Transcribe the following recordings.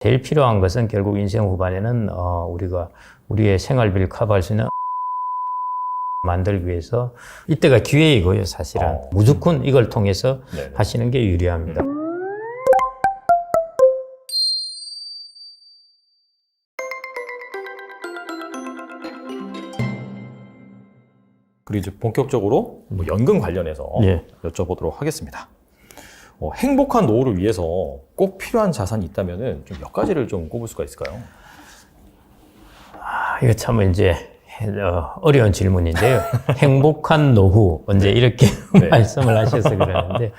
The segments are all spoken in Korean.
제일 필요한 것은 결국 인생 후반에는 우리가 우리의 생활비를 커버할 수 있는 만들기 위해서 이때가 기회이고요, 사실은. 무조건 이걸 통해서 네네. 하시는 게 유리합니다. 그리고 이제 본격적으로 뭐 연금 관련해서 예. 여쭤보도록 하겠습니다. 행복한 노후를 위해서 꼭 필요한 자산이 있다면은 좀 몇 가지를 좀 꼽을 수가 있을까요? 이거 참 이제 어려운 질문인데요. 행복한 노후 언제 이렇게 네. 말씀을 하셔서 그러는데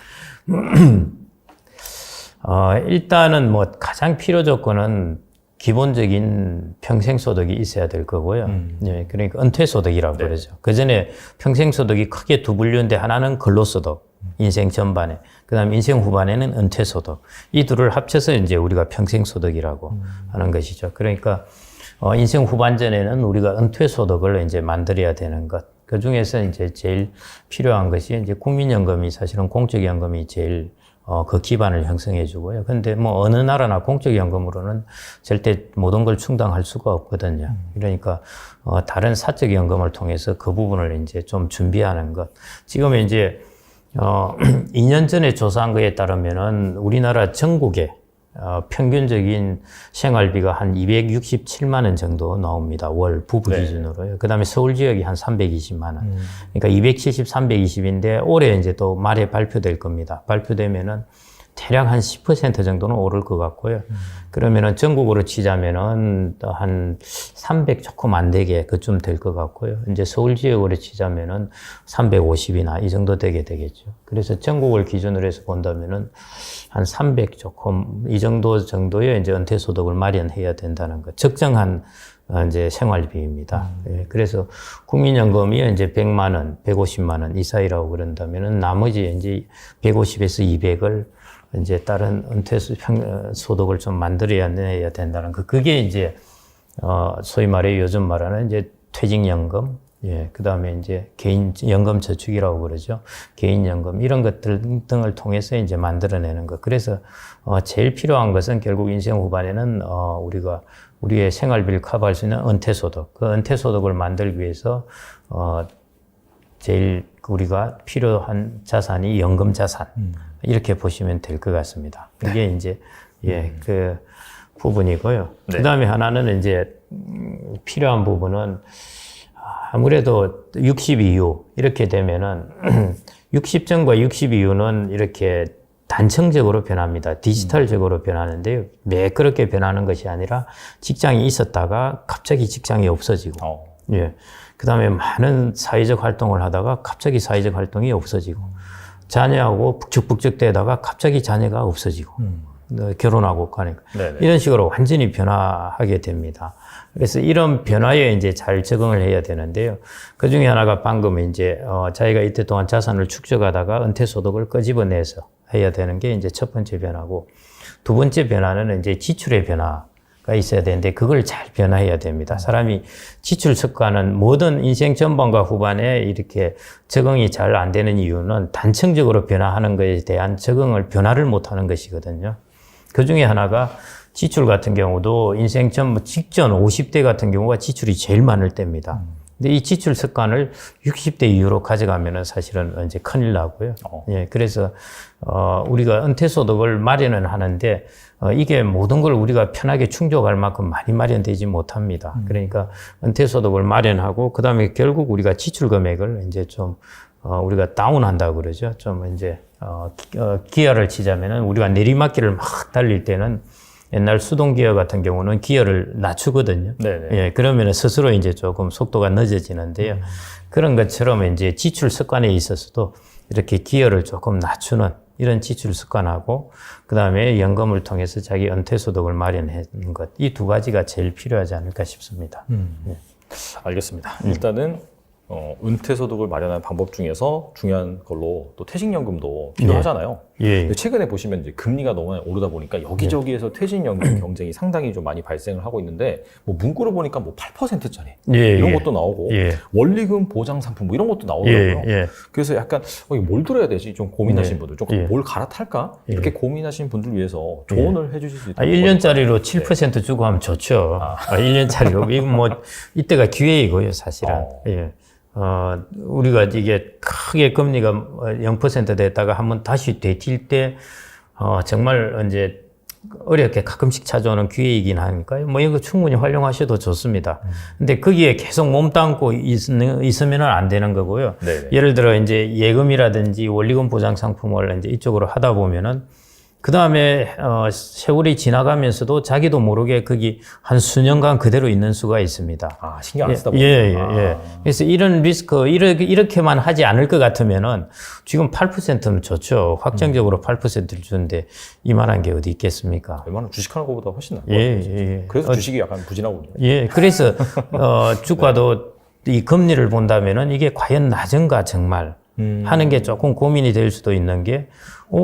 일단은 뭐 가장 필요 조건은 기본적인 평생소득이 있어야 될 거고요. 예, 그러니까 은퇴소득이라고 네. 그러죠. 그 전에 평생소득이 크게 두 분류인데 하나는 근로소득, 인생 전반에, 그 다음에 인생 후반에는 은퇴소득. 이 둘을 합쳐서 이제 우리가 평생소득이라고 하는 것이죠. 그러니까 인생 후반전에는 우리가 은퇴소득을 이제 만들어야 되는 것. 그 중에서 이제 제일 필요한 것이 이제 국민연금이 사실은 공적연금이 제일 그 기반을 형성해 주고요. 근데 뭐 어느 나라나 공적연금으로는 절대 모든 걸 충당할 수가 없거든요. 그러니까 다른 사적연금을 통해서 그 부분을 이제 좀 준비하는 것. 지금 이제 2년 전에 조사한 거에 따르면은 우리나라 전국에 평균적인 생활비가 한 267만 원 정도 나옵니다. 월 부부 네. 기준으로요. 그 다음에 서울 지역이 한 320만 원. 그러니까 270, 320인데 올해 이제 또 말에 발표될 겁니다. 발표되면은 대략 한 10% 정도는 오를 것 같고요. 그러면은 전국으로 치자면은 한 300 조금 안 되게 그쯤 될 것 같고요. 이제 서울 지역으로 치자면은 350이나 이 정도 되게 되겠죠. 그래서 전국을 기준으로 해서 본다면은 한 300 조금 이 정도의 이제 은퇴소득을 마련해야 된다는 것. 적정한 이제 생활비입니다. 예, 그래서 국민연금이 이제 100만 원, 150만 원 이 사이라고 그런다면은 나머지 이제 150에서 200을 이제 다른 은퇴소득을 좀 만들어야 된다는 거. 그게 이제 소위 말해 요즘 말하는 이제 퇴직연금, 예, 그 다음에 이제 개인 연금 저축이라고 그러죠. 개인연금 이런 것들 등을 통해서 이제 만들어내는 것. 그래서 제일 필요한 것은 결국 인생 후반에는 우리가 우리의 생활비를 커버할 수 있는 은퇴소득. 그 은퇴소득을 만들기 위해서 제일 우리가 필요한 자산이 연금 자산. 이렇게 보시면 될 것 같습니다. 그게 이제 그 부분이고요. 네. 그 다음에 하나는 이제 필요한 부분은 아무래도 60 이후 이렇게 되면은 60 전과 60 이후는 이렇게 단층적으로 변합니다. 디지털적으로 변하는데요. 매끄럽게 변하는 것이 아니라 직장이 있었다가 갑자기 직장이 없어지고, 예. 그 다음에 많은 사회적 활동을 하다가 갑자기 사회적 활동이 없어지고, 자녀하고 북적북적 대다가 갑자기 자녀가 없어지고, 결혼하고 가니까. 네네. 이런 식으로 완전히 변화하게 됩니다. 그래서 이런 변화에 이제 잘 적응을 해야 되는데요. 그 중에 하나가 방금 이제, 자기가 이때 동안 자산을 축적하다가 은퇴소득을 끄집어내서 해야 되는 게 이제 첫 번째 변화고, 두 번째 변화는 이제 지출의 변화가 있어야 되는데, 그걸 잘 변화해야 됩니다. 사람이 지출 습관은 모든 인생 전반과 후반에 이렇게 적응이 잘 안 되는 이유는 단층적으로 변화하는 것에 대한 변화를 못 하는 것이거든요. 그 중에 하나가 지출 같은 경우도 인생 직전 50대 같은 경우가 지출이 제일 많을 때입니다. 근데 이 지출 습관을 60대 이후로 가져가면은 사실은 이제 큰일 나고요. 예, 그래서, 우리가 은퇴소득을 마련은 하는데, 이게 모든 걸 우리가 편하게 충족할 만큼 많이 마련되지 못합니다. 그러니까 은퇴소득을 마련하고, 그 다음에 결국 우리가 지출 금액을 이제 좀, 우리가 다운한다고 그러죠. 좀 이제, 기어를 치자면은 우리가 내리막길을 막 달릴 때는 옛날 수동기어 같은 경우는 기어를 낮추거든요. 네네. 예, 그러면 스스로 이제 조금 속도가 늦어지는데요. 그런 것처럼 이제 지출 습관에 있어서도 이렇게 기어를 조금 낮추는 이런 지출 습관하고, 그 다음에 연금을 통해서 자기 은퇴소득을 마련하는 것. 이 두 가지가 제일 필요하지 않을까 싶습니다. 알겠습니다. 일단은 은퇴소득을 마련하는 방법 중에서 중요한 걸로 또 퇴직연금도 필요하잖아요. 예. 근데 최근에 보시면 이제 금리가 너무 오르다 보니까 여기저기에서 퇴직연금 경쟁이 상당히 좀 많이 발생을 하고 있는데 뭐 문구를 보니까 뭐 8%짜리 이런 것도 나오고 원리금 보장 상품 뭐 이런 것도 나오더라고요. 그래서 약간 이거 뭘 들어야 되지? 좀 고민하신 분들, 조금 뭘 갈아탈까? 이렇게 고민하신 분들 위해서 조언을 해주실 수 있다면 1년짜리로 7% 주고 하면 좋죠. 1년짜리로. 이건 뭐 이때가 기회이고요, 사실은. 우리가 이게 크게 금리가 0% 됐다가 한번 다시 되튈 때, 정말 이제 어렵게 가끔씩 찾아오는 기회이긴 하니까요. 뭐 이거 충분히 활용하셔도 좋습니다. 근데 거기에 계속 몸담고 있으면 안 되는 거고요. 네네. 예를 들어 이제 예금이라든지 원리금 보장 상품을 이제 이쪽으로 하다 보면은 그 다음에 세월이 지나가면서도 자기도 모르게 거기 한 수년간 그대로 있는 수가 있습니다. 신경 안 쓰다 보니까. 그래서 이런 리스크 이렇게만 하지 않을 것 같으면은 지금 8%면 좋죠. 확정적으로 8%를 주는데 이만한 게 어디 있겠습니까? 웬만한 주식하는 것보다 훨씬 나은 거죠. 그래서 주식이 약간 부진하거든요. 그래서 주가도 이 금리를 본다면은 이게 과연 낮은가 정말 하는 게 조금 고민이 될 수도 있는 게,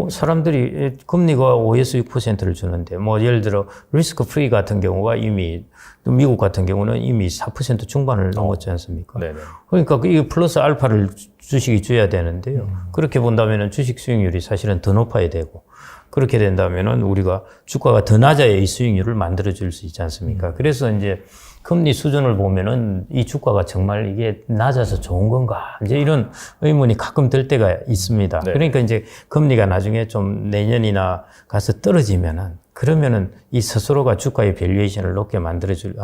사람들이 금리가 5에서 6%를 주는데, 뭐, 예를 들어, 리스크 프리 같은 경우가 이미, 미국 같은 경우는 이미 4% 중반을 넘었지 않습니까? 네네. 그러니까 이게 플러스 알파를 주식이 줘야 되는데요. 그렇게 본다면은 주식 수익률이 사실은 더 높아야 되고, 그렇게 된다면은 우리가 주가가 더 낮아야 이 수익률을 만들어줄 수 있지 않습니까? 그래서 이제 금리 수준을 보면은 이 주가가 정말 이게 낮아서 좋은 건가? 이제 이런 의문이 가끔 들 때가 있습니다. 네. 그러니까 이제 금리가 나중에 좀 내년이나 가서 떨어지면은 그러면은 이 스스로가 주가의 밸류에이션을 높게 만들어줄,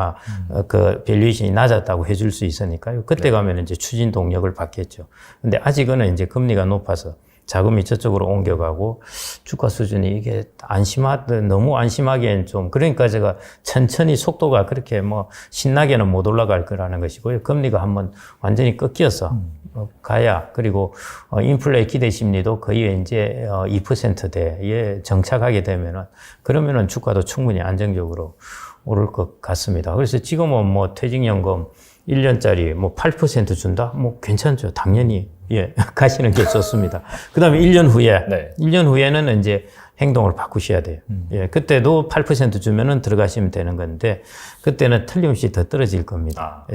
그 밸류에이션이 낮았다고 해줄 수 있으니까요. 그때 가면 이제 추진 동력을 받겠죠. 근데 아직은 이제 금리가 높아서 자금이 저쪽으로 옮겨가고 주가 수준이 이게 너무 안심하기엔 좀, 그러니까 제가 천천히 속도가 그렇게 뭐 신나게는 못 올라갈 거라는 것이고요. 금리가 한번 완전히 꺾여서 가야, 그리고 인플레 기대 심리도 거의 이제 2%대에 정착하게 되면은, 그러면은 주가도 충분히 안정적으로 오를 것 같습니다. 그래서 지금은 뭐 퇴직연금 1년짜리 뭐 8% 준다? 뭐 괜찮죠. 당연히. 가시는 게 좋습니다. 그 다음에 1년 후에, 1년 후에는 이제 행동을 바꾸셔야 돼요. 그때도 8% 주면은 들어가시면 되는 건데, 그때는 틀림없이 더 떨어질 겁니다.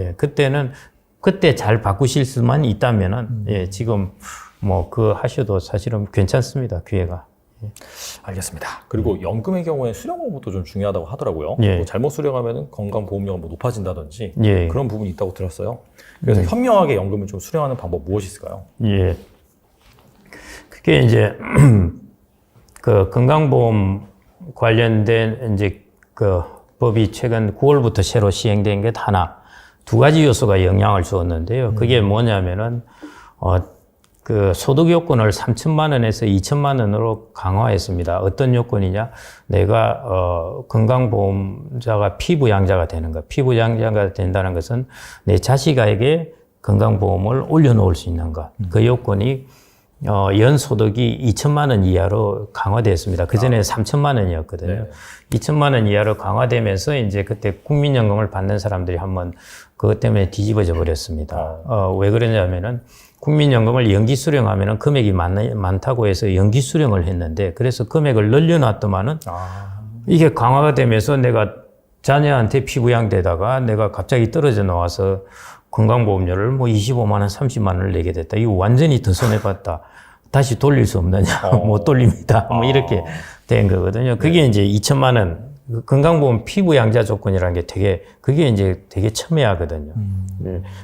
그때 잘 바꾸실 수만 있다면은, 지금 뭐 하셔도 사실은 괜찮습니다. 기회가. 알겠습니다. 그리고 연금의 경우에 수령 방법도 좀 중요하다고 하더라고요. 뭐 잘못 수령하면 건강보험료가 뭐 높아진다든지 그런 부분이 있다고 들었어요. 그래서 현명하게 연금을 좀 수령하는 방법 무엇이 있을까요? 그게 이제 그 건강보험 관련된 이제 그 법이 최근 9월부터 새로 시행된 게 두 가지 요소가 영향을 주었는데요. 그게 뭐냐면은 그 소득 요건을 3천만 원에서 2천만 원으로 강화했습니다. 어떤 요건이냐? 내가 건강보험자가 피부양자가 되는 거. 피부양자가 된다는 것은 내 자식에게 건강보험을 올려놓을 수 있는 것. 그 요건이 연소득이 2천만 원 이하로 강화됐습니다. 그전에 3천만 원이었거든요. 2천만 원 이하로 강화되면서 이제 그때 국민연금을 받는 사람들이 한번 그것 때문에 뒤집어져 버렸습니다. 왜 그러냐면은 국민연금을 연기 수령하면은 금액이 많다고 해서 연기 수령을 했는데, 그래서 금액을 늘려놨더만은 이게 강화가 되면서 내가 자녀한테 피부양되다가 내가 갑자기 떨어져 나와서 건강보험료를 뭐 25만 원, 30만 원을 내게 됐다. 이거 완전히 더 손해봤다. 다시 돌릴 수 없느냐? 못 돌립니다. 뭐 이렇게 된 거거든요. 그게 이제 2천만 원. 건강보험 피부양자 조건이라는 게 그게 이제 되게 첨예하거든요.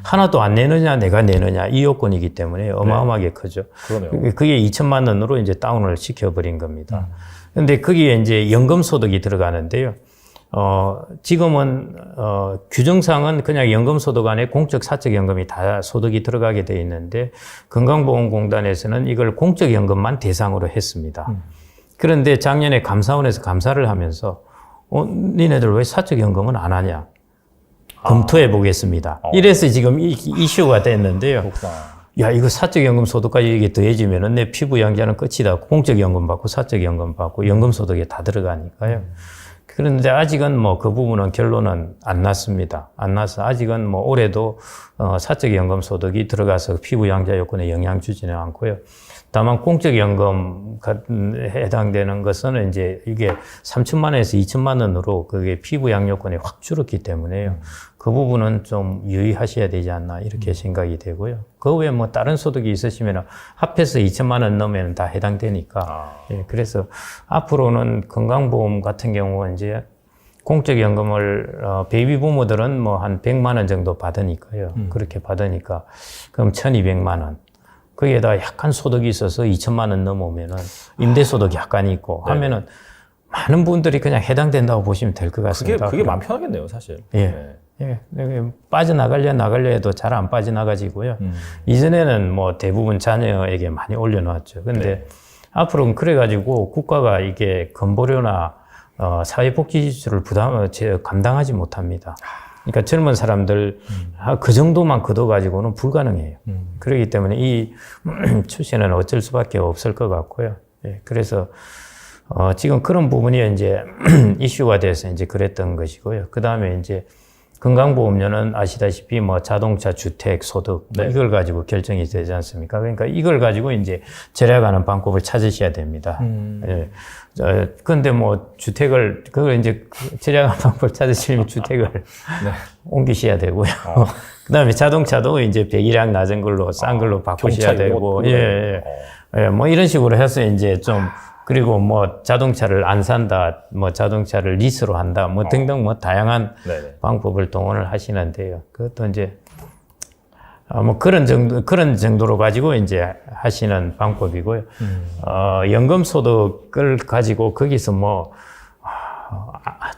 하나도 안 내느냐, 내가 내느냐, 이 요건이기 때문에 어마어마하게 크죠. 그러네요. 그게 2천만 원으로 이제 다운을 시켜버린 겁니다. 근데 거기에 이제 연금소득이 들어가는데요. 지금은, 규정상은 그냥 연금소득 안에 공적, 사적연금이 다 소득이 들어가게 돼 있는데, 건강보험공단에서는 이걸 공적연금만 대상으로 했습니다. 그런데 작년에 감사원에서 감사를 하면서, 니네들 왜 사적연금은 안 하냐? 검토해 보겠습니다. 이래서 지금 이슈가 됐는데요. 그렇구나. 야, 이거 사적연금 소득까지 이게 더해지면은 내 피부양자는 끝이다. 공적연금 받고 사적연금 받고 연금소득에 다 들어가니까요. 그런데 아직은 뭐 그 부분은 결론은 안 났습니다. 안 나서 아직은 뭐 올해도 사적연금 소득이 들어가서 피부 양자 요건에 영향 주지는 않고요. 다만 공적연금 해당되는 것은 이제 이게 3천만 원에서 2천만 원으로 그게 피부 양요건이 확 줄었기 때문에요. 그 부분은 좀 유의하셔야 되지 않나 이렇게 생각이 되고요. 그 외에 뭐 다른 소득이 있으시면 합해서 2천만 원 넘으면 다 해당되니까. 예, 그래서 앞으로는 건강보험 같은 경우는 이제 공적연금을 베이비 부모들은 뭐 한 100만 원 정도 받으니까요. 그렇게 받으니까 그럼 1,200만 원. 거기에다가 약간 소득이 있어서 2천만 원 넘으면은 임대소득이 약간 있고 하면은 많은 분들이 그냥 해당된다고 보시면 될 것 같습니다. 그게 마음 편하겠네요, 사실. 예. 예. 나갈려 해도 잘 안 빠져나가지고요. 이전에는 뭐 대부분 자녀에게 많이 올려놨죠. 근데 앞으로는 그래가지고 국가가 이게 건보료나 사회복지 지출을 감당하지 못합니다. 그러니까 젊은 사람들 그 정도만 걷어가지고는 불가능해요. 그렇기 때문에 이 추세는 어쩔 수밖에 없을 것 같고요. 예, 그래서 지금 그런 부분이 이제 이슈가 돼서 이제 그랬던 것이고요. 그 다음에 이제 건강보험료는 아시다시피 뭐 자동차, 주택, 소득 이걸 가지고 결정이 되지 않습니까? 그러니까 이걸 가지고 이제 절약하는 방법을 찾으셔야 됩니다. 예. 근데 뭐 그걸 이제 절약하는 방법을 찾으시려면 주택을 옮기셔야 되고요. 그 다음에 자동차도 이제 배기량 낮은 걸로 싼 걸로 바꾸셔야 되고, 뭐 이런 식으로 해서 이제 좀 그리고 뭐 자동차를 안 산다, 뭐 자동차를 리스로 한다, 뭐 등등 뭐 다양한 방법을 동원을 하시는데요. 그것도 이제 뭐 그런 정도로 가지고 이제 하시는 방법이고요. 연금 소득을 가지고 거기서 뭐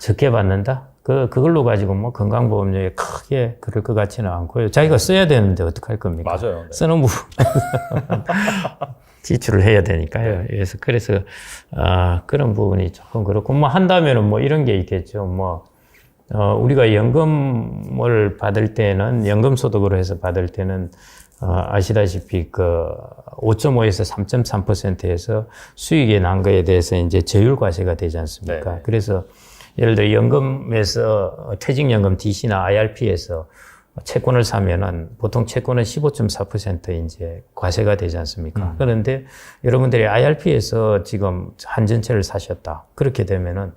적게 받는다? 그걸로 가지고 뭐 건강보험료에 크게 그럴 것 같지는 않고요. 자기가 써야 되는데 어떡할 겁니까? 맞아요. 네. 쓰는 부분. 지출을 해야 되니까요. 그래서 그런 부분이 조금 그렇고, 뭐 한다면은 뭐 이런 게 있겠죠. 뭐, 우리가 연금을 받을 때는, 연금소득으로 해서 받을 때는, 아시다시피 그 5.5에서 3.3%에서 수익이 난 거에 대해서 이제 저율과세가 되지 않습니까? 네네. 그래서 예를 들어 연금에서 퇴직연금 DC나 IRP에서 채권을 사면은 보통 채권은 15.4% 이제 과세가 되지 않습니까? 그런데 여러분들이 IRP에서 지금 한 전체를 사셨다. 그렇게 되면은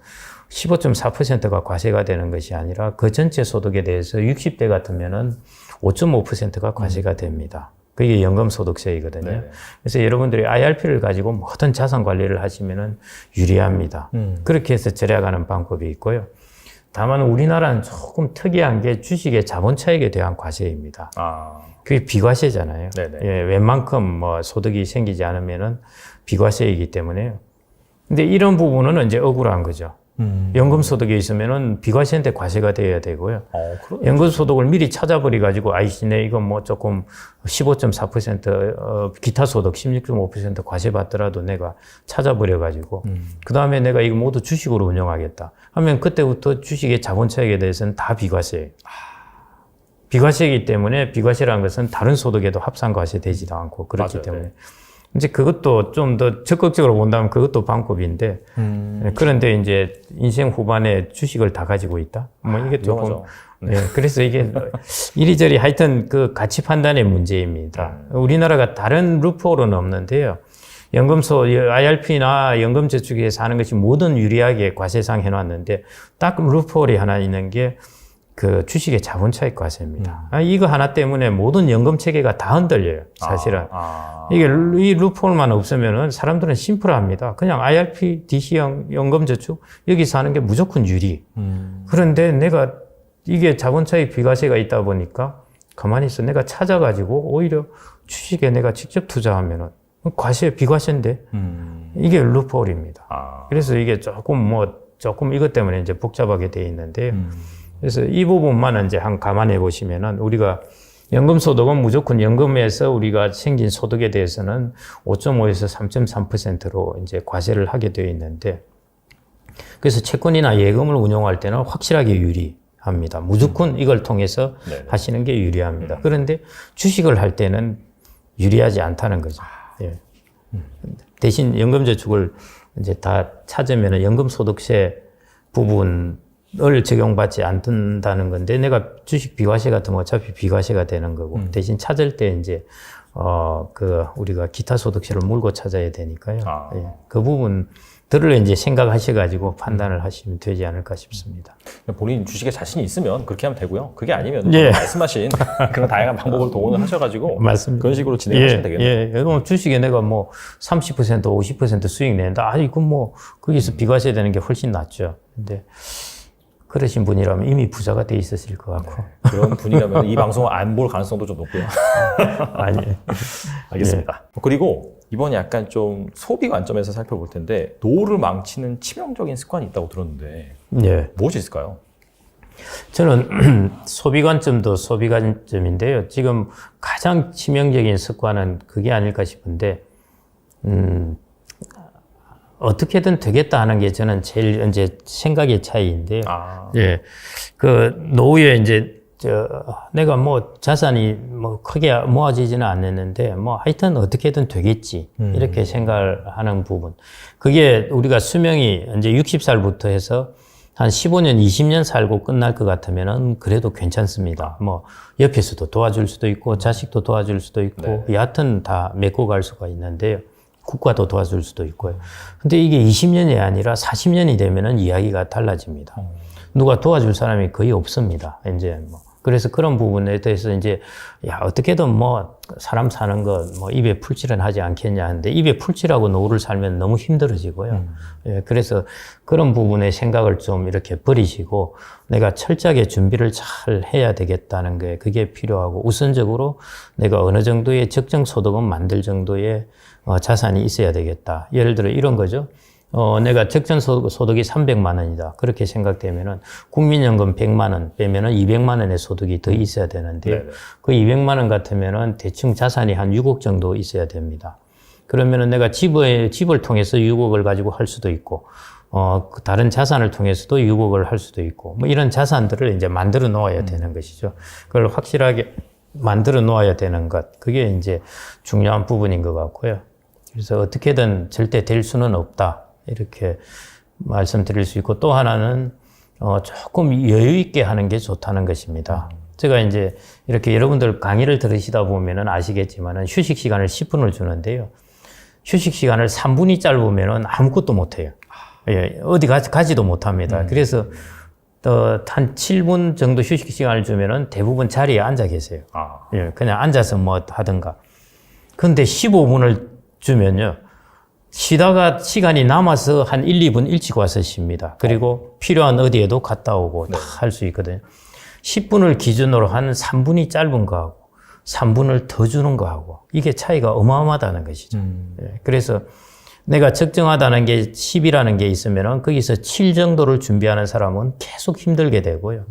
15.4%가 과세가 되는 것이 아니라 그 전체 소득에 대해서 60대 같으면은 5.5%가 과세가 됩니다. 그게 연금소득세이거든요. 네. 그래서 여러분들이 IRP를 가지고 모든 자산 관리를 하시면은 유리합니다. 그렇게 해서 절약하는 방법이 있고요. 다만 우리나라는 조금 특이한 게 주식의 자본 차익에 대한 과세입니다. 그게 비과세잖아요. 예, 웬만큼 뭐 소득이 생기지 않으면은 비과세이기 때문에요. 근데 이런 부분은 이제 억울한 거죠. 연금 소득이 있으면은 비과세인데 과세가 돼야 되고요. 연금 소득을 미리 찾아버리 가지고 아이씨네 이거 뭐 조금 15.4% 기타 소득 16.5% 과세 받더라도 내가 찾아버려 가지고 그 다음에 내가 이거 모두 주식으로 운영하겠다 하면 그때부터 주식의 자본 차익에 대해서는 다 비과세예요. 비과세이기 때문에 비과세라는 것은 다른 소득에도 합산 과세 되지도 않고 그렇기 맞아요. 때문에. 이제 그것도 좀 더 적극적으로 본다면 그것도 방법인데, 그런데 이제 인생 후반에 주식을 다 가지고 있다? 뭐 이게 조금, 네. 그래서 이게 이리저리 하여튼 그 가치 판단의 문제입니다. 우리나라가 다른 루프홀은 없는데요. IRP나 연금저축에서 하는 것이 모든 유리하게 과세상 해놨는데, 딱 루프홀이 하나 있는 게 그 주식의 자본 차익 과세입니다. 이거 하나 때문에 모든 연금 체계가 다 흔들려요, 사실은. 이게 이 루프홀만 없으면은 사람들은 심플합니다. 그냥 IRP, DC형 연금저축 여기서 하는 게 무조건 유리. 그런데 내가 이게 자본 차익 비과세가 있다 보니까 가만히 있어. 내가 찾아가지고 오히려 주식에 내가 직접 투자하면은 비과세인데 이게 루프홀입니다. 그래서 이게 조금 이것 때문에 이제 복잡하게 돼 있는데요. 그래서 이 부분만 이제 감안해 보시면은 우리가 연금소득은 무조건 연금에서 우리가 생긴 소득에 대해서는 5.5에서 3.3%로 이제 과세를 하게 되어 있는데 그래서 채권이나 예금을 운용할 때는 확실하게 유리합니다. 무조건 이걸 통해서 하시는 게 유리합니다. 그런데 주식을 할 때는 유리하지 않다는 거죠. 예. 대신 연금저축을 이제 다 찾으면은 연금소득세 부분을 적용받지 않는다는 건데, 내가 주식 비과세 같으면 어차피 비과세가 되는 거고, 대신 찾을 때 이제, 우리가 기타 소득세를 물고 찾아야 되니까요. 예, 그 부분들을 이제 생각하셔가지고 판단을 하시면 되지 않을까 싶습니다. 본인 주식에 자신이 있으면 그렇게 하면 되고요. 그게 아니면 예. 말씀하신 그런 다양한 방법을 동원을 하셔가지고 맞습니다. 그런 식으로 진행하시면 되겠네요. 예, 그럼 주식에 내가 뭐 30%, 50% 수익 낸다. 이건 뭐 거기서 비과세 되는 게 훨씬 낫죠. 근데 그러신 분이라면 이미 부자가 돼 있었을 것 같고. 네, 그런 분이라면 이 방송을 안 볼 가능성도 좀 높고요. 아니. 알겠습니다. 네. 그리고 이번에 약간 좀 소비 관점에서 살펴볼 텐데, 노후를 망치는 치명적인 습관이 있다고 들었는데, 네. 무엇이 있을까요? 저는 소비 관점도 소비 관점인데요. 지금 가장 치명적인 습관은 그게 아닐까 싶은데, 어떻게든 되겠다 하는 게 저는 제일 이제 생각의 차이인데요. 예. 그 노후에 이제 내가 뭐 자산이 뭐 크게 모아지지는 않았는데 뭐 하여튼 어떻게든 되겠지. 이렇게 생각을 하는 부분. 그게 우리가 수명이 이제 60살부터 해서 한 15년, 20년 살고 끝날 것 같으면은 그래도 괜찮습니다. 뭐 옆에서도 도와줄 수도 있고 자식도 도와줄 수도 있고 네. 여하튼 다 메꿔 갈 수가 있는데요. 국가도 도와줄 수도 있고요. 근데 이게 20년이 아니라 40년이 되면은 이야기가 달라집니다. 누가 도와줄 사람이 거의 없습니다. 이제 뭐. 그래서 그런 부분에 대해서 이제, 어떻게든 뭐, 사람 사는 거, 뭐, 입에 풀칠은 하지 않겠냐 하는데, 입에 풀칠하고 노후를 살면 너무 힘들어지고요. 예, 그래서 그런 부분의 생각을 좀 이렇게 버리시고, 내가 철저하게 준비를 잘 해야 되겠다는 게, 그게 필요하고, 우선적으로 내가 어느 정도의 적정 소득은 만들 정도의 자산이 있어야 되겠다. 예를 들어 이런 거죠. 내가 적정 소득이 300만 원이다. 그렇게 생각되면은 국민연금 100만 원 빼면은 200만 원의 소득이 더 있어야 되는데 네네. 그 200만 원 같으면은 대충 자산이 한 6억 정도 있어야 됩니다. 그러면은 내가 집을 통해서 6억을 가지고 할 수도 있고, 다른 자산을 통해서도 6억을 할 수도 있고, 뭐 이런 자산들을 이제 만들어 놓아야 되는 것이죠. 그걸 확실하게 만들어 놓아야 되는 것. 그게 이제 중요한 부분인 것 같고요. 그래서 어떻게든 절대 될 수는 없다. 이렇게 말씀드릴 수 있고 또 하나는 조금 여유 있게 하는 게 좋다는 것입니다. 제가 이제 이렇게 여러분들 강의를 들으시다 보면은 아시겠지만은 휴식 시간을 10분을 주는데요. 휴식 시간을 3분이 짧으면은 아무것도 못 해요. 예, 어디 가지도 못합니다. 그래서 한 7분 정도 휴식 시간을 주면은 대부분 자리에 앉아 계세요. 예, 그냥 앉아서 뭐 하든가. 근데 15분을 주면요. 쉬다가 시간이 남아서 한 1, 2분 일찍 와서 쉽니다. 그리고 필요한 어디에도 갔다 오고 다 할 수 있거든요. 10분을 기준으로 한 3분이 짧은 거하고 3분을 더 주는 거하고 이게 차이가 어마어마하다는 것이죠. 예, 그래서 내가 적정하다는 게 10이라는 게 있으면은 거기서 7 정도를 준비하는 사람은 계속 힘들게 되고요.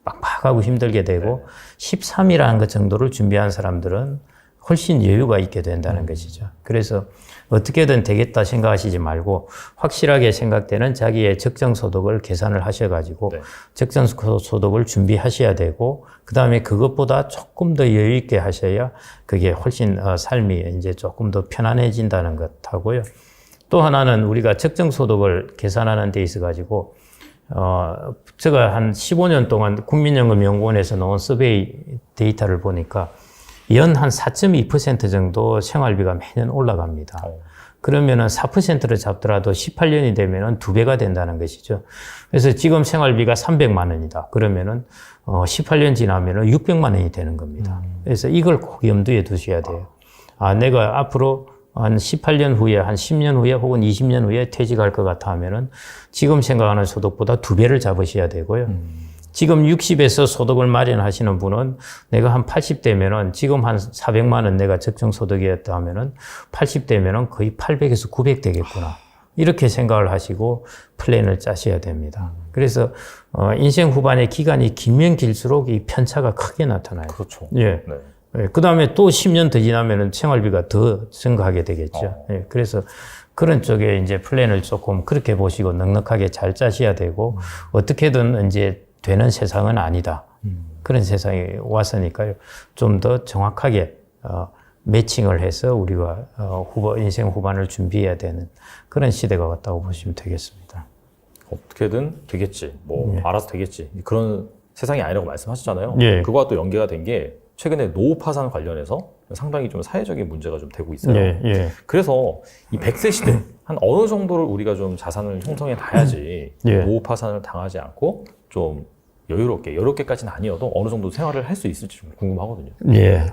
빡빡하고 힘들게 되고 13이라는 것 정도를 준비한 사람들은 훨씬 여유가 있게 된다는 것이죠. 그래서 어떻게든 되겠다 생각하시지 말고 확실하게 생각되는 자기의 적정 소득을 계산을 하셔가지고 적정 소득을 준비하셔야 되고 그 다음에 그것보다 조금 더 여유 있게 하셔야 그게 훨씬 삶이 이제 조금 더 편안해진다는 것 하고요. 또 하나는 우리가 적정 소득을 계산하는 데 있어 가지고 제가 한 15년 동안 국민연금연구원에서 나온 서베이 데이터를 보니까 연 한 4.2% 정도 생활비가 매년 올라갑니다. 그러면은 4%를 잡더라도 18년이 되면은 2배가 된다는 것이죠. 그래서 지금 생활비가 300만 원이다. 그러면은 18년 지나면은 600만 원이 되는 겁니다. 그래서 이걸 꼭 염두에 두셔야 돼요. 내가 앞으로 한 18년 후에, 한 10년 후에 혹은 20년 후에 퇴직할 것 같아 하면은 지금 생각하는 소득보다 2배를 잡으셔야 되고요. 지금 60에서 소득을 마련하시는 분은 내가 한 80대면은 지금 한 400만 원 내가 적정 소득이었다 하면은 80대면은 거의 800에서 900 되겠구나. 이렇게 생각을 하시고 플랜을 짜셔야 됩니다. 그래서 인생 후반의 기간이 길면 길수록 이 편차가 크게 나타나요. 그렇죠. 예. 네. 그 다음에 또 10년 더 지나면은 생활비가 더 증가하게 되겠죠. 예. 그래서 그런 쪽에 이제 플랜을 조금 그렇게 보시고 넉넉하게 잘 짜셔야 되고 어떻게든 이제 되는 세상은 아니다. 그런 세상이 왔으니까요. 좀 더 정확하게 매칭을 해서 우리가 인생 후반을 준비해야 되는 그런 시대가 왔다고 보시면 되겠습니다. 어떻게든 되겠지, 뭐 예. 알아서 되겠지, 그런 세상이 아니라고 말씀하셨잖아요. 예. 그거와 또 연계가 된 게 최근에 노후 파산 관련해서 상당히 좀 사회적인 문제가 좀 되고 있어요. 예. 예. 그래서 이 100세 시대 한 어느 정도를 우리가 좀 자산을 형성해 놔야지 예. 노후 파산을 당하지 않고 좀 여유롭게까지는 아니어도 어느 정도 생활을 할 수 있을지 좀 궁금하거든요. 예.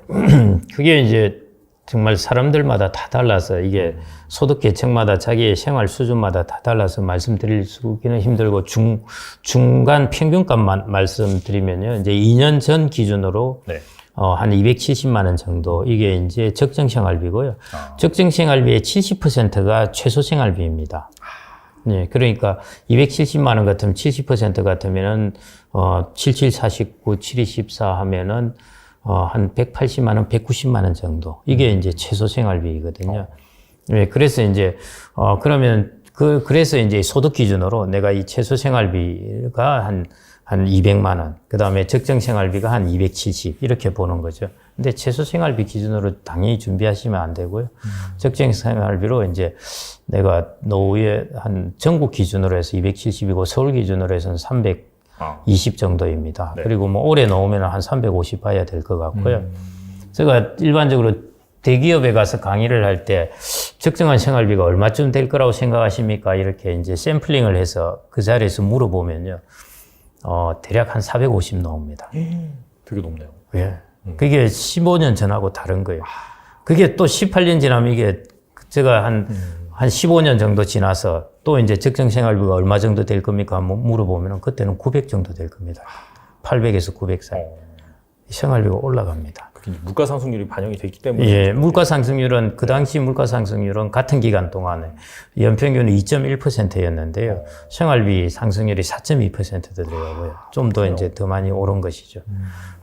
그게 이제 정말 사람들마다 다 달라서 이게 소득 계층마다 자기의 생활 수준마다 다 달라서 말씀드릴 수기는 힘들고 중간 평균값만 말씀드리면요. 이제 2년 전 기준으로 네. 한 270만 원 정도 이게 이제 적정 생활비고요. 적정 생활비의 70%가 최소 생활비입니다. 네, 그러니까 270만 원 같으면 70% 같으면은 7749, 7214 하면은 한 180만 원, 190만 원 정도. 이게 이제 최소 생활비거든요. 네, 그래서 이제 그러면 그래서 이제 소득 기준으로 내가 이 최소 생활비가 한 200만 원, 그 다음에 적정 생활비가 한 270, 이렇게 보는 거죠. 근데 최소 생활비 기준으로 당연히 준비하시면 안 되고요. 적정 생활비로 이제 내가 노후에 한 전국 기준으로 해서 270이고 서울 기준으로 해서는 320 정도입니다. 네. 그리고 뭐 올해 나오면 한 350 봐야 될 것 같고요. 제가 일반적으로 대기업에 가서 강의를 할 때 적정한 생활비가 얼마쯤 될 거라고 생각하십니까? 이렇게 이제 샘플링을 해서 그 자리에서 물어보면요. 대략 한 450 나옵니다. 되게 높네요. 예. 그게 15년 전하고 다른 거예요. 그게 또 18년 지나면 이게 제가 한 15년 정도 지나서 또 이제 적정 생활비가 얼마 정도 될 겁니까? 물어보면 그때는 900 정도 될 겁니다. 800에서 900 사이. 생활비가 올라갑니다. 그게 이제 물가 상승률이 반영이 됐기 때문에. 예, 물가 상승률은 그 당시 물가 상승률은 같은 기간 동안에 연평균 2.1%였는데요. 생활비 상승률이 4.2%도 들어가고요. 좀 더 이제 더 많이 오른 것이죠.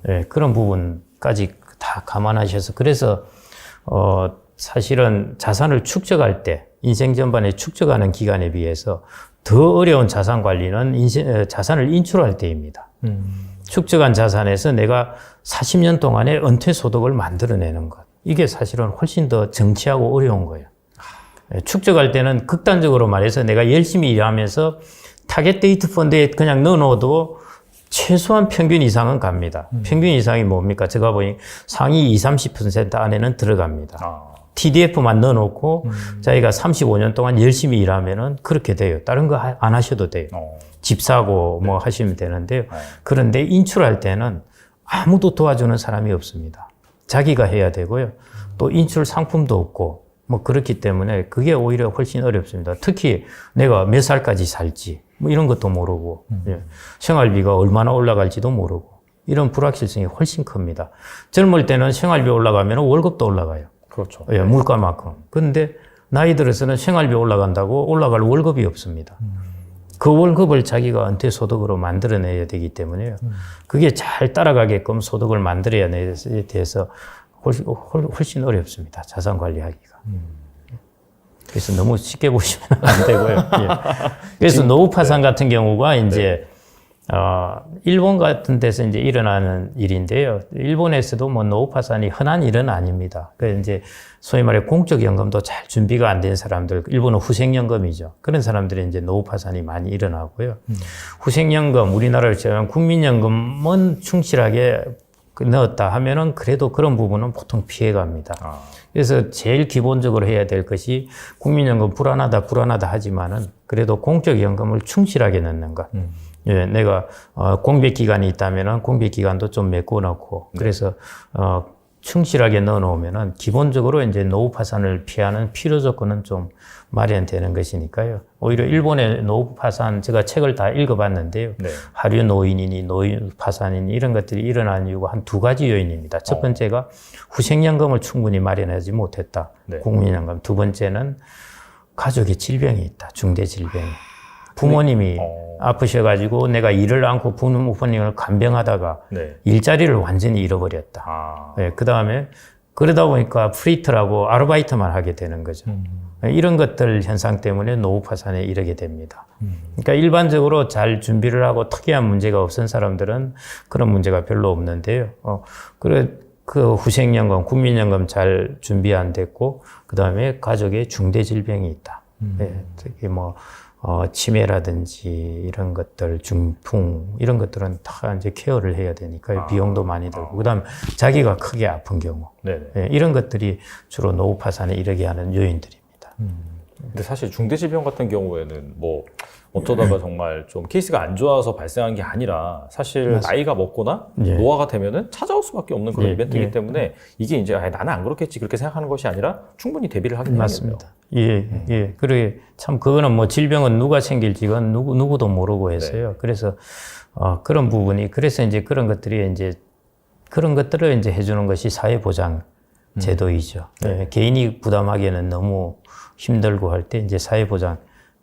예, 그런 부분까지 다 감안하셔서 그래서 사실은 자산을 축적할 때 인생 전반에 축적하는 기간에 비해서 더 어려운 자산 관리는 자산을 인출할 때입니다. 축적한 자산에서 내가 40년 동안의 은퇴 소득을 만들어내는 것. 이게 사실은 훨씬 더 정치하고 어려운 거예요. 축적할 때는 극단적으로 말해서 내가 열심히 일하면서 타겟 데이트 펀드에 그냥 넣어놓어도 최소한 평균 이상은 갑니다. 평균 이상이 뭡니까? 제가 보니 상위 20-30% 안에는 들어갑니다. TDF만 넣어놓고 자기가 35년 동안 열심히 일하면은 그렇게 돼요. 다른 거 안 하셔도 돼요. 집 사고 뭐 하시면 되는데요. 그런데 인출할 때는 아무도 도와주는 사람이 없습니다. 자기가 해야 되고요. 또 인출 상품도 없고 뭐 그렇기 때문에 그게 오히려 훨씬 어렵습니다. 특히 내가 몇 살까지 살지 뭐 이런 것도 모르고 생활비가 얼마나 올라갈지도 모르고 이런 불확실성이 훨씬 큽니다. 젊을 때는 생활비 올라가면 월급도 올라가요. 그렇죠. 예, 물가만큼. 그런데 나이 들어서는 생활비 올라간다고 올라갈 월급이 없습니다. 그 월급을 자기가 은퇴 소득으로 만들어내야 되기 때문에요. 그게 잘 따라가게끔 소득을 만들어야 돼서 훨씬 어렵습니다. 자산 관리하기가. 그래서 너무 쉽게 보시면 안 되고요. 예. 그래서 노후 파산 같은 경우가 이제 일본 같은 데서 이제 일어나는 일인데요. 일본에서도 뭐 노후 파산이 흔한 일은 아닙니다. 그 이제 소위 말해 공적 연금도 잘 준비가 안 된 사람들, 일본은 후생연금이죠. 그런 사람들이 이제 노후 파산이 많이 일어나고요. 후생연금, 우리나라를 제외한 국민연금은 충실하게 넣었다 하면은 그래도 그런 부분은 보통 피해갑니다. 그래서 제일 기본적으로 해야 될 것이 국민연금 불안하다 하지만은 그래도 공적연금을 충실하게 넣는 것. 예, 내가 공백 기간이 있다면은 공백 기간도 좀 메꿔 넣고 그래서 충실하게 넣어 놓으면은 기본적으로 이제 노후 파산을 피하는 필요 조건은 좀 마련되는 것이니까요. 오히려 일본의 노후 파산 제가 책을 다 읽어봤는데요. 네. 하류 노인이니 노인 파산이니 이런 것들이 일어나는 이유가 한 두 가지 요인입니다. 첫 번째가 후생연금을 충분히 마련하지 못했다. 네. 국민연금. 두 번째는 가족의 질병이 있다. 중대 질병이. 부모님이 아프셔가지고 내가 일을 않고 부모님을 간병하다가 네. 일자리를 완전히 잃어버렸다. 네, 그 다음에 그러다 보니까 프리트라고 아르바이트만 하게 되는 거죠. 이런 것들 현상 때문에 노후 파산에 이르게 됩니다. 그러니까 일반적으로 잘 준비를 하고 특이한 문제가 없은 사람들은 그런 문제가 별로 없는데요. 그 후생연금, 국민연금 잘 준비 안 됐고, 그 다음에 가족에 중대 질병이 있다. 네, 특히 치매라든지 이런 것들, 중풍, 이런 것들은 다 이제 케어를 해야 되니까 비용도 많이 들고, 그 다음에 자기가 크게 아픈 경우. 예, 이런 것들이 주로 노후 파산에 이르게 하는 요인들입니다. 근데 사실 중대질병 같은 경우에는 뭐 어쩌다가 정말 좀 케이스가 안 좋아서 발생한 게 아니라 사실 맞습니다. 나이가 먹거나 노화가 되면은 찾아올 수밖에 없는 그런 이벤트이기 때문에 이게 이제 나는 안 그렇겠지 그렇게 생각하는 것이 아니라 충분히 대비를 하긴 맞습니다. 예. 그래 참 그거는 뭐 질병은 누가 생길지 이건 누구도 모르고 해서요. 그래서 그런 부분이 그래서 이제 그런 것들이 이제 그런 것들을 이제 해주는 것이 사회보장 제도이죠. 예, 개인이 부담하기에는 너무 힘들고 할 때 이제 사회보장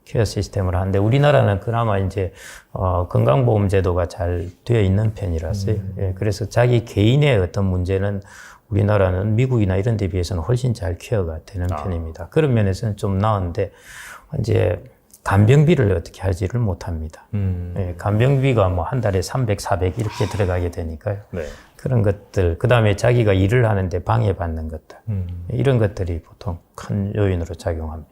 케어 시스템을 하는데 우리나라는 그나마 이제 건강보험 제도가 잘 되어 있는 편이라서요. 예, 그래서 자기 개인의 어떤 문제는 우리나라는 미국이나 이런 데 비해서는 훨씬 잘 케어가 되는 편입니다. 그런 면에서는 좀 나은데 이제 간병비를 어떻게 할지를 못합니다. 예, 간병비가 뭐 한 달에 300, 400 이렇게 들어가게 되니까요. 네. 그런 것들, 그 다음에 자기가 일을 하는데 방해받는 것들, 이런 것들이 보통 큰 요인으로 작용합니다.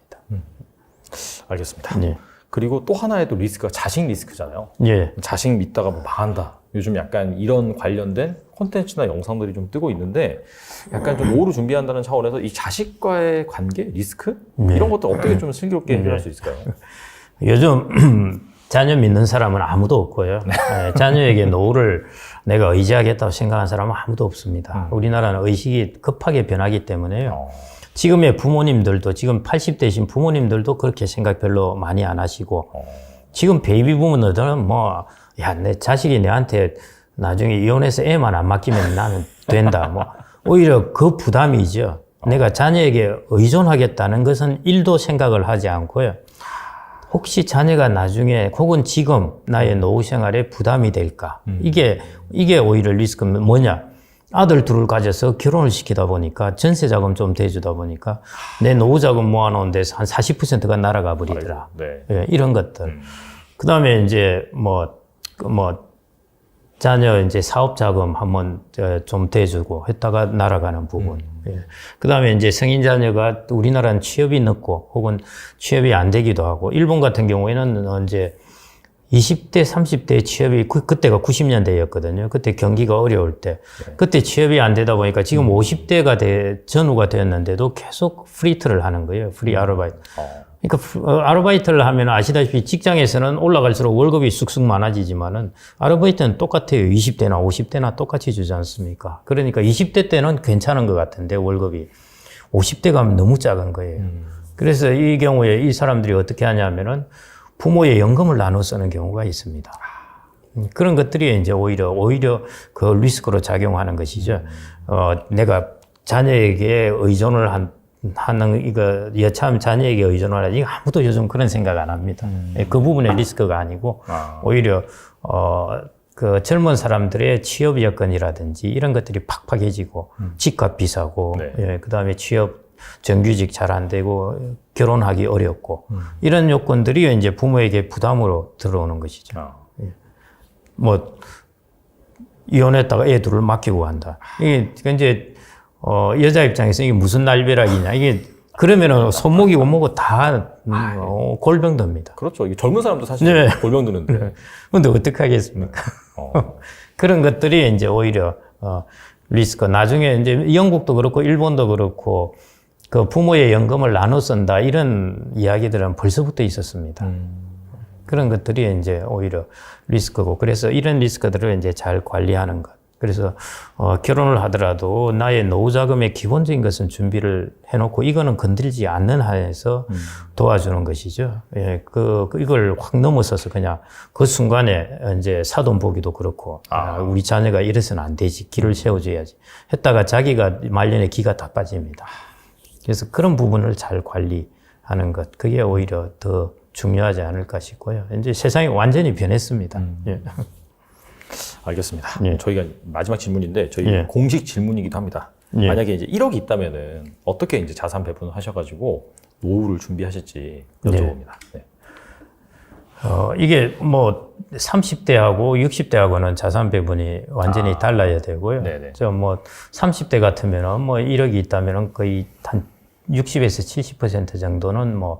알겠습니다. 예. 그리고 또 하나의 또 리스크가 자식 리스크잖아요. 예. 자식 믿다가 뭐 망한다. 요즘 약간 이런 관련된 콘텐츠나 영상들이 좀 뜨고 있는데 약간 좀 노후를 준비한다는 차원에서 이 자식과의 관계, 리스크? 이런 것들 어떻게 좀 슬기롭게 해결할 수 있을까요? 요즘 자녀 믿는 사람은 아무도 없고요. 자녀에게 노후를 내가 의지하겠다고 생각하는 사람은 아무도 없습니다. 우리나라는 의식이 급하게 변하기 때문에요. 지금의 부모님들도 지금 80대신 부모님들도 그렇게 생각 별로 많이 안 하시고 지금 베이비 부모들은 뭐 야, 내 자식이 내한테 나중에 이혼해서 애만 안 맡기면 나는 된다. 뭐 오히려 그 부담이죠. 내가 자녀에게 의존하겠다는 것은 1도 생각을 하지 않고요. 혹시 자녀가 나중에 혹은 지금 나의 노후 생활에 부담이 될까? 이게 오히려 리스크는 뭐냐? 아들 둘을 가져서 결혼을 시키다 보니까 전세 자금 좀 대주다 보니까 내 노후 자금 모아놓은 데서 한 40%가 날아가 버리더라. 네. 예, 이런 것들. 그 다음에 이제 자녀 이제 사업 자금 한번 좀 대주고 했다가 날아가는 부분. 예. 그 다음에 이제 성인 자녀가 우리나라는 취업이 늦고 혹은 취업이 안 되기도 하고 일본 같은 경우에는 이제 20대, 30대 취업이 그때가 90년대였거든요. 그때 경기가 어려울 때. 그때 취업이 안 되다 보니까 지금 50대가 전후가 되었는데도 계속 프리트를 하는 거예요. 프리 아르바이트. 그러니까 아르바이트를 하면 아시다시피 직장에서는 올라갈수록 월급이 쑥쑥 많아지지만은 아르바이트는 똑같아요. 20대나 50대나 똑같이 주지 않습니까? 그러니까 20대 때는 괜찮은 것 같은데 월급이 50대 가면 너무 작은 거예요. 그래서 이 경우에 이 사람들이 어떻게 하냐면은 부모의 연금을 나눠 쓰는 경우가 있습니다. 그런 것들이 이제 오히려 그 리스크로 작용하는 것이죠. 내가 자녀에게 의존을 하는 이거 여차하면 자녀에게 의존을 하지 아무도 요즘 그런 생각 안 합니다. 그 부분의 리스크가 아니고 오히려 그 젊은 사람들의 취업 여건이라든지 이런 것들이 팍팍해지고 집값 비싸고 예, 그다음에 취업 정규직 잘 안 되고 결혼하기 어렵고 이런 요건들이 이제 부모에게 부담으로 들어오는 것이죠. 예. 뭐 이혼했다가 애 둘을 맡기고 간다. 이게 이제 여자 입장에서 이게 무슨 날벼락이냐. 이게 그러면은 손목이 원목이 다 골병듭니다. 그렇죠. 이게 젊은 사람도 사실 골병드는데. 근데 어떻게 하겠습니까? 그런 것들이 이제 오히려 리스크. 나중에 이제 영국도 그렇고 일본도 그렇고 그 부모의 연금을 나눠 쓴다 이런 이야기들은 벌써부터 있었습니다. 그런 것들이 이제 오히려 리스크고 그래서 이런 리스크들을 이제 잘 관리하는 것. 그래서 결혼을 하더라도 나의 노후 자금의 기본적인 것은 준비를 해놓고 이거는 건들지 않는 한에서 도와주는 것이죠. 예, 이걸 확 넘어서서 그냥 그 순간에 이제 사돈 보기도 그렇고 우리 자녀가 이래서는 안 되지 길을 세워줘야지 했다가 자기가 말년에 기가 다 빠집니다. 그래서 그런 부분을 잘 관리하는 것 그게 오히려 더 중요하지 않을까 싶고요. 이제 세상이 완전히 변했습니다. 예. 알겠습니다. 예. 저희가 마지막 질문인데 저희 공식 질문이기도 합니다. 만약에 이제 1억이 있다면은 어떻게 이제 자산 배분을 하셔가지고 노후를 준비하실지 여쭤봅니다. 네. 이게 뭐 30대하고 60대하고는 자산 배분이 완전히 달라야 되고요. 저 뭐 30대 같으면은 뭐 1억이 있다면은 거의 한 60에서 70% 정도는 뭐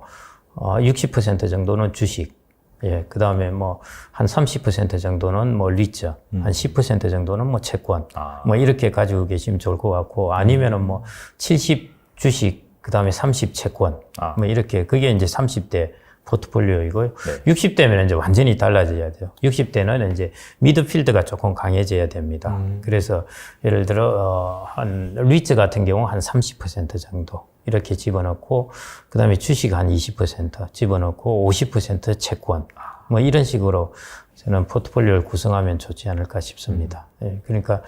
60% 정도는 주식, 예, 그 다음에 뭐 한 30% 정도는 뭐 리츠, 한 10% 정도는 뭐 채권, 뭐 이렇게 가지고 계시면 좋을 것 같고, 아니면은 뭐 70 주식, 그 다음에 30 채권, 뭐 이렇게, 그게 이제 30대 포트폴리오이고요. 네. 60대면 이제 완전히 달라져야 돼요. 60대는 이제 미드필드가 조금 강해져야 됩니다. 그래서 예를 들어, 한 리츠 같은 경우 한 30% 정도 이렇게 집어넣고, 그 다음에 주식 한 20% 집어넣고, 50% 채권, 뭐 이런 식으로 저는 포트폴리오를 구성하면 좋지 않을까 싶습니다. 예, 그러니까,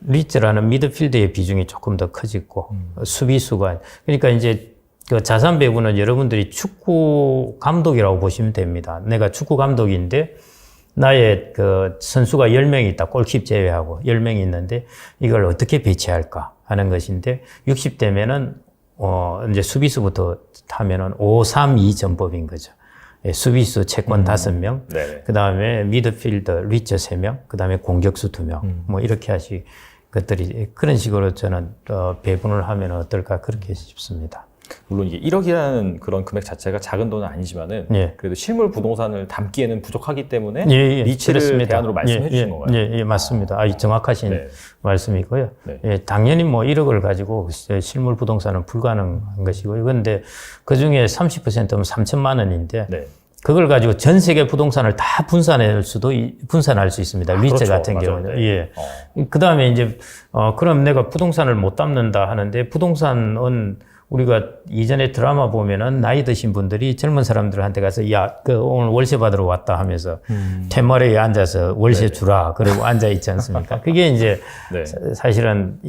리츠라는 미드필드의 비중이 조금 더 커지고, 수비수가, 그러니까 이제 그 자산 배분은 여러분들이 축구 감독이라고 보시면 됩니다. 내가 축구 감독인데 나의 그 선수가 10명이 있다. 골킵 제외하고 10명이 있는데 이걸 어떻게 배치할까 하는 것인데 60대면은 이제 수비수부터 하면은 5-3-2 전법인 거죠. 예, 수비수 채권 5명, 그 다음에 미드필더 리처 3명, 그 다음에 공격수 2명, 뭐 이렇게 하시 것들이 그런 식으로 저는 배분을 하면 어떨까 그렇게 싶습니다. 물론 이게 1억이라는 그런 금액 자체가 작은 돈은 아니지만은 예. 그래도 실물 부동산을 담기에는 부족하기 때문에 예, 리츠를 그렇습니다. 대안으로 말씀해 주신 건가요? 예, 맞습니다. 정확하신 말씀이고요. 예, 당연히 뭐 1억을 가지고 실물 부동산은 불가능한 것이고요. 그런데 그 중에 30%면 3천만 원인데 그걸 가지고 전 세계 부동산을 다 분산할 수 있습니다. 리츠 그렇죠. 같은 맞아요. 경우는. 예. 그 다음에 이제, 그럼 내가 부동산을 못 담는다 하는데 부동산은 우리가 이전에 드라마 보면은 나이 드신 분들이 젊은 사람들한테 가서 야, 오늘 월세 받으러 왔다 하면서 텐머리에 앉아서 월세 주라. 그러고 앉아 있지 않습니까? 그게 이제 사실은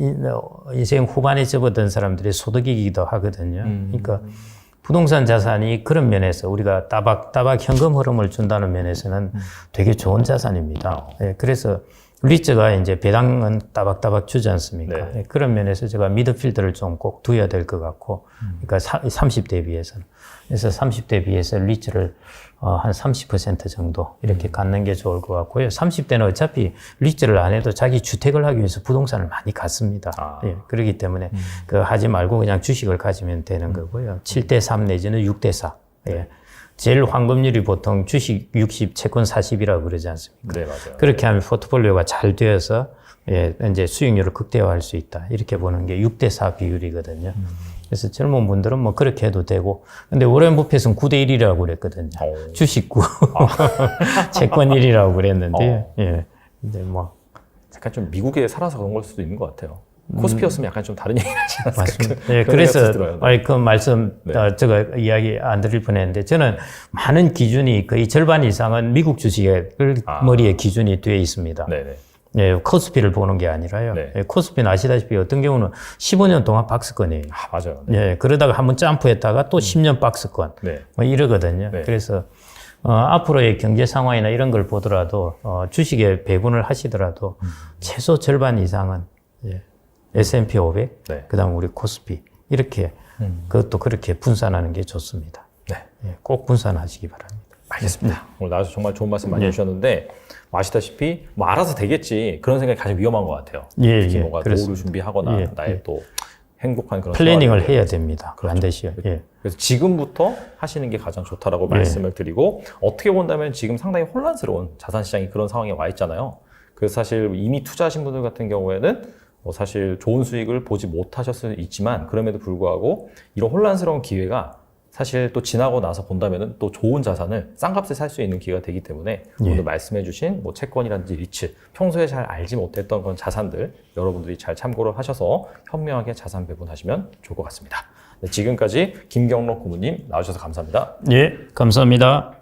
인생 후반에 접어든 사람들의 소득이기도 하거든요. 그러니까 부동산 자산이 그런 면에서 우리가 따박 현금 흐름을 준다는 면에서는 되게 좋은 자산입니다. 예, 그래서 리츠가 이제 배당은 따박따박 주지 않습니까? 예, 그런 면에서 제가 미드필드를 좀 꼭 두어야 될 것 같고, 그러니까 30대에 비해서는. 그래서 30대에 비해서 리츠를 한 30% 정도 이렇게 갖는 게 좋을 것 같고요. 30대는 어차피 리츠를 안 해도 자기 주택을 하기 위해서 부동산을 많이 갖습니다. 예, 그렇기 때문에 하지 말고 그냥 주식을 가지면 되는 거고요. 7대3 내지는 6대4. 예. 제일 황금률이 보통 주식 60, 채권 40이라고 그러지 않습니까? 네, 맞아요. 그렇게 하면 포트폴리오가 잘 되어서 예, 이제 수익률을 극대화할 수 있다. 이렇게 보는 게 6대4 비율이거든요. 그래서 젊은 분들은 뭐 그렇게 해도 되고, 근데 워렌 버핏은 9대1이라고 그랬거든요. 주식 9, 채권 1이라고 그랬는데, 예. 근데 뭐. 약간 좀 미국에 살아서 그런 걸 수도 있는 것 같아요. 코스피였으면 약간 좀 다른 얘기를 하지 않았을까? 맞습니다. 예, 그래서 그 말씀 제가 이야기 안 드릴 뻔했는데 저는 많은 기준이 거의 절반 이상은 미국 주식의 머리에 기준이 되어 있습니다. 네네. 예, 코스피를 보는 게 아니라요. 예, 코스피는 아시다시피 어떤 경우는 15년 동안 박스권이에요. 맞아요. 예, 그러다가 한번 점프했다가 또 10년 박스권. 뭐 이러거든요. 그래서 앞으로의 경제 상황이나 이런 걸 보더라도 주식에 배분을 하시더라도 최소 절반 이상은 S&P 500, 그다음 우리 코스피 이렇게 그것도 그렇게 분산하는 게 좋습니다. 예, 꼭 분산하시기 바랍니다. 알겠습니다. 오늘 나와서 정말 좋은 말씀 많이 해주셨는데 아시다시피 뭐 알아서 되겠지 그런 생각이 가장 위험한 것 같아요. 특히 뭔가 노후를 준비하거나 나의 또 행복한 그런 플래닝을 해야 됩니다. 반드시요. 그래서 지금부터 하시는 게 가장 좋다라고 말씀을 드리고 어떻게 본다면 지금 상당히 혼란스러운 자산 시장이 그런 상황에 와 있잖아요. 그래서 사실 이미 투자하신 분들 같은 경우에는 사실 좋은 수익을 보지 못하셨을 수 있지만 그럼에도 불구하고 이런 혼란스러운 기회가 사실 또 지나고 나서 본다면은 또 좋은 자산을 싼 값에 살 수 있는 기회가 되기 때문에 오늘 말씀해주신 뭐 채권이라든지 리츠 평소에 잘 알지 못했던 그런 자산들 여러분들이 잘 참고를 하셔서 현명하게 자산 배분하시면 좋을 것 같습니다. 네, 지금까지 김경록 고문님 나와주셔서 감사합니다. 예, 감사합니다.